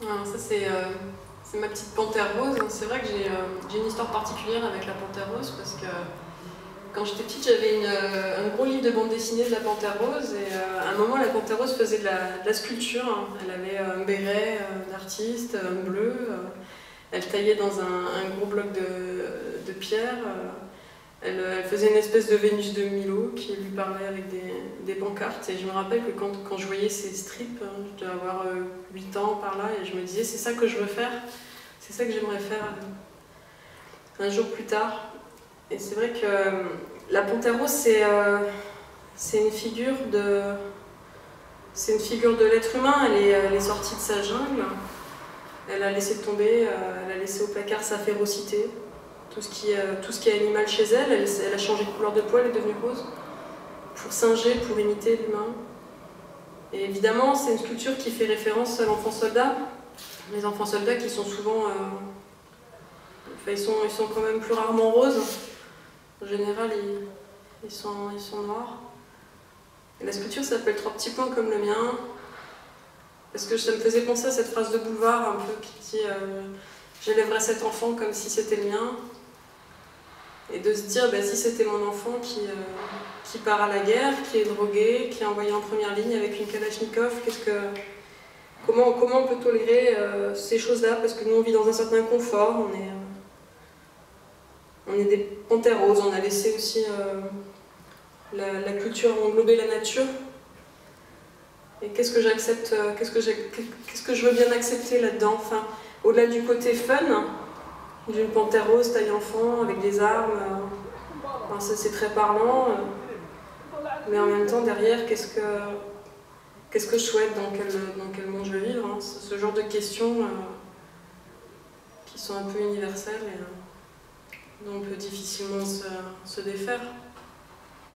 Alors ça c'est ma petite panthère rose. C'est vrai que j'ai une histoire particulière avec la panthère rose parce que quand j'étais petite j'avais un gros livre de bande dessinée de la panthère rose et à un moment la panthère rose faisait de la sculpture. Elle avait un béret d'artiste, un bleu. Elle taillait dans un gros bloc de pierre. Elle faisait une espèce de Vénus de Milo qui lui parlait avec des pancartes. Et je me rappelle que quand je voyais ces strips, je devais avoir 8 ans par là, et je me disais c'est ça que je veux faire, c'est ça que j'aimerais faire un jour plus tard. Et c'est vrai que la panthère rose, c'est une figure de l'être humain. Elle est sortie de sa jungle, elle a laissé tomber, elle a laissé au placard sa férocité. Tout ce qui est animal chez elle, elle a changé de couleur de peau, elle est devenue rose, pour singer, pour imiter l'humain. Et évidemment, c'est une sculpture qui fait référence à l'enfant soldat. Les enfants soldats qui sont souvent... ils sont quand même plus rarement roses. En général, ils sont noirs. Et la sculpture s'appelle 3 petits points comme le mien, parce que ça me faisait penser à cette phrase de Boulevard un peu qui dit j'élèverai cet enfant comme si c'était le mien. Et de se dire, si c'était mon enfant qui part à la guerre, qui est drogué, qui est envoyé en première ligne avec une Kalachnikov, comment on peut tolérer ces choses-là? Parce que nous, on vit dans un certain confort, on est des panthères roses, on a laissé aussi la culture englober la nature. Et qu'est-ce que j'accepte, qu'est-ce que je veux bien accepter là-dedans? Enfin, au-delà du côté fun, d'une panthère rose taille enfant avec des armes, c'est très parlant, mais en même temps derrière qu'est-ce que je souhaite, dans quel monde je veux vivre, hein? Ce genre de questions qui sont un peu universelles et dont on peut difficilement se défaire.